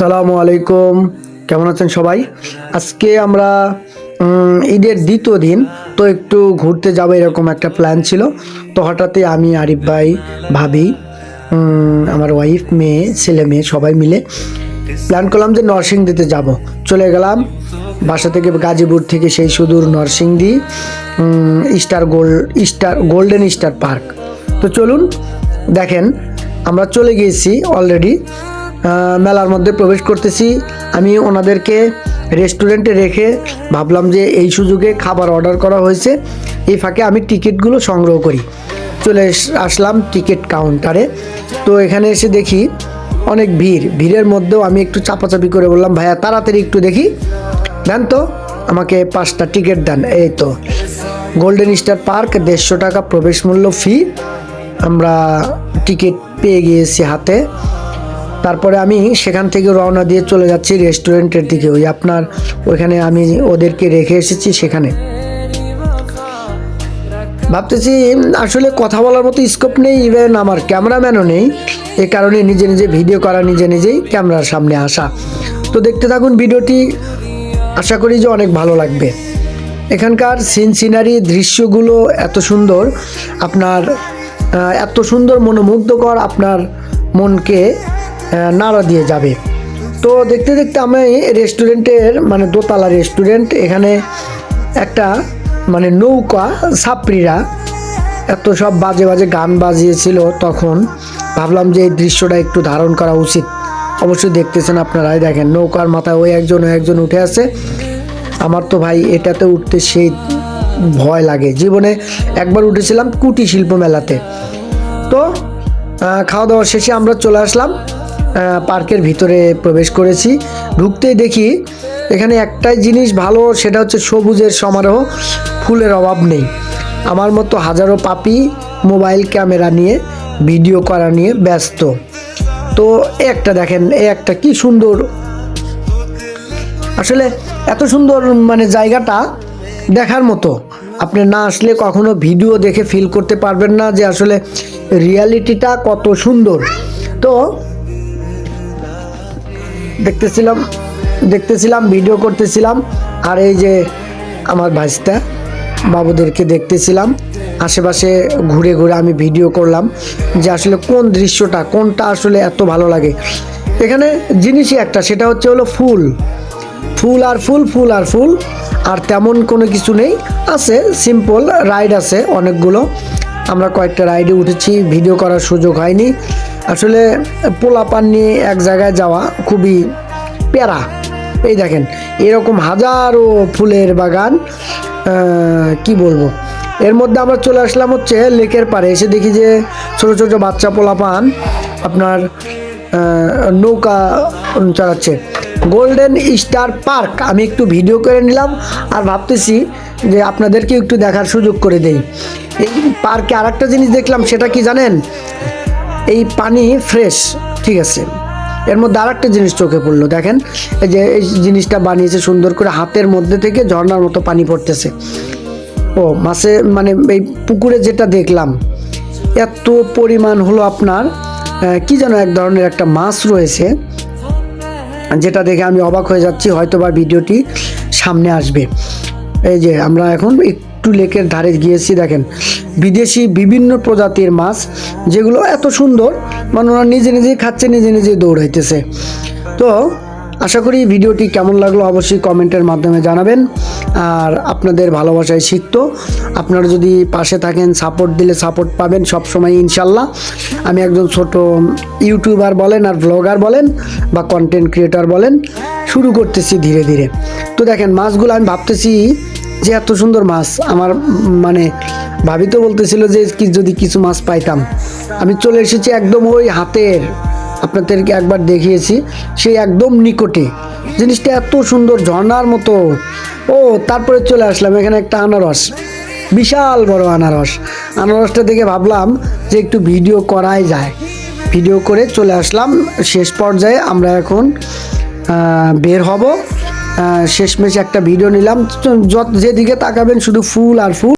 আসসালামু আলাইকুম, কেমন আছেন সবাই? আজকে আমরা ঈদের দ্বিতীয় দিন, তো একটু ঘুরতে যাব এরকম একটা প্ল্যান ছিল। তো হঠাৎই আমি, আরিফ ভাই, ভাবি, আমার ওয়াইফ, মেয়ে, ছেলে মেয়ে সবাই মিলে প্ল্যান করলাম যে নরসিংদীতে যাব। চলে গেলাম বাসা থেকে, গাজীপুর থেকে সেই সুদূর নরসিংদী, গোল্ডেন স্টার পার্ক। তো চলুন দেখেন, আমরা চলে গিয়েছি অলরেডি, মেলার মধ্যে প্রবেশ করতেছি। আমি ওনাদেরকে রেস্টুরেন্টে রেখে ভাবলাম যে এই সুযোগে খাবার অর্ডার করা হয়েছে, এই ফাঁকে আমি টিকিটগুলো সংগ্রহ করি। চলে আসলাম টিকিট কাউন্টারে। তো এখানে এসে দেখি অনেক ভিড়ের মধ্যেও আমি একটু চাপাচাপি করে বললাম, ভাইয়া তাড়াতাড়ি একটু দেখি দেন তো, আমাকে 5টা টিকিট দেন। এই তো গোল্ডেন স্টার পার্ক, 150 টাকা প্রবেশ মূল্য ফি। আমরা টিকিট পেয়ে গিয়েছি হাতে। তারপরে আমি সেখান থেকে রওনা দিয়ে চলে যাচ্ছি রেস্টুরেন্টের দিকে। ওই আপনার ওইখানে আমি ওদেরকে রেখে এসেছি সেখানে। ভাবতেছি আসলে কথা বলার মতো স্কোপ নেই, ইভেন আমার ক্যামেরাম্যানও নেই। এই কারণে নিজে নিজে ভিডিও করা, নিজেই ক্যামেরার সামনে আসা। তো দেখতে থাকুন ভিডিওটি, আশা করি যে অনেক ভালো লাগবে। এখানকার সিনারি দৃশ্যগুলো এত সুন্দর, আপনার এত সুন্দর, মনোমুগ্ধকর, আপনার মনকে নাড়া দিয়ে যাবে। তো দেখতে দেখতে আমি রেস্টুরেন্টের, মানে দোতলা রেস্টুরেন্ট, এখানে একটা মানে নৌকা ছাত্রীরা এত সব বাজে বাজে গান বাজিয়েছিল। তখন ভাবলাম যে এই দৃশ্যটা একটু ধারণ করা উচিত। অবশ্যই দেখতেছেন আপনারাই, দেখেন নৌকার মাথায় ওই একজন উঠে আছে। আমার তো ভাই এটাতে উঠতে সেই ভয় লাগে। জীবনে একবার উঠেছিলাম কুটির শিল্প মেলাতে। তো খাওয়া দাওয়া শেষে আমরা চলে আসলাম পার্কের ভিতরে, প্রবেশ করেছি। ঢুকতেই দেখি এখানে একটাই জিনিস ভালো, সেটা হচ্ছে সবুজের সমারোহ, ফুলের অভাব নেই। আমার মতো হাজারো পাপি মোবাইল ক্যামেরা নিয়ে ভিডিও করা নিয়ে ব্যস্ত। তো একটা দেখেন, একটা কি সুন্দর, আসলে এত সুন্দর মানে জায়গাটা দেখার মতো। আপনি না আসলে কখনো ভিডিও দেখে ফিল করতে পারবেন না যে আসলে রিয়ালিটিটা কত সুন্দর। তো দেখতেছিলাম ভিডিও করতেছিলাম, আর এই যে আমার ভাইস্তা বাবুদেরকে দেখতেছিলাম। আশেপাশে ঘুরে ঘুরে আমি ভিডিও করলাম যে আসলে কোন দৃশ্যটা, কোনটা আসলে এত ভালো লাগে। এখানে জিনিসই একটা, সেটা হচ্ছে হলো ফুল আর ফুল, আর তেমন কোনো কিছু নেই। আছে সিম্পল রাইড আছে অনেকগুলো, আমরা কয়েকটা রাইডে উঠেছি, ভিডিও করার সুযোগ হয়নি। আসলে পোলাপান নিয়ে এক জায়গায় যাওয়া খুবই প্যারা। এই দেখেন এরকম হাজারো ফুলের বাগান, কি বলবো। এর মধ্যে আমরা চলে আসলাম হচ্ছে লেকের পাড়ে। এসে দেখি যে ছোট ছোট বাচ্চা পোলাপান আপনার নৌকা চালাচ্ছে। গোল্ডেন স্টার পার্ক আমি একটু ভিডিও করে নিলাম, আর ভাবতেছি যে আপনাদেরকে একটু দেখার সুযোগ করে দেই। এই পার্কে আর একটা জিনিস দেখলাম, সেটা কি জানেন? এই পানি ফ্রেশ, ঠিক আছে। এর মধ্যে আর একটা জিনিস চোখে পড়লো, দেখেন এই যে এই জিনিসটা বানিয়েছে সুন্দর করে, হাতের মধ্যে থেকে ঝর্ণার মতো পানি পড়তেছে। ও মাছে, মানে এই পুকুরে যেটা দেখলাম এত পরিমাণ হলো আপনার কি যেন এক ধরনের একটা মাছ রয়েছে, যেটা দেখে আমি অবাক হয়ে যাচ্ছি। হয়তো বা ভিডিওটি সামনে আসবে। এই যে আমরা এখন একটু লেকের ধারে গিয়েছি, দেখেন বিদেশি বিভিন্ন প্রজাতির মাছ, যেগুলো এত সুন্দর, মানে ওরা নিজেই খাচ্ছে, নিজেই দৌড়াইতেছে। তো আশা করি ভিডিওটি কেমন লাগলো অবশ্যই কমেন্টের মাধ্যমে জানাবেন। আর আপনাদের ভালোবাসায় শিখতো, আপনারা যদি পাশে থাকেন, সাপোর্ট দিলে সাপোর্ট পাবেন সবসময় ইনশাল্লাহ। আমি একজন ছোট ইউটিউবার বলেন, আর ব্লগার বলেন, বা কন্টেন্ট ক্রিয়েটার বলেন, শুরু করতেছি ধীরে ধীরে। তো দেখেন মাছগুলো, আমি ভাবতেছি যে এত সুন্দর মাছ, আমার মানে ভাবি তো বলতেছিল যে যদি কিছু মাছ পাইতাম। আমি চলে এসেছি একদম ওই হাতের, আপনাদেরকে একবার দেখিয়েছি, সেই একদম নিকটে। জিনিসটা এত সুন্দর, ঝর্ণার মতো। ও তারপরে চলে আসলাম এখানে একটা আনারস, বিশাল বড় আনারসটা দেখে ভাবলাম যে একটু ভিডিও করাই যায়। ভিডিও করে চলে আসলাম। শেষ পর্যায়ে আমরা এখন বের হব। শেষমেশ একটা ভিডিও নিলাম, যেদিকে তাকাবেন শুধু ফুল আর ফুল।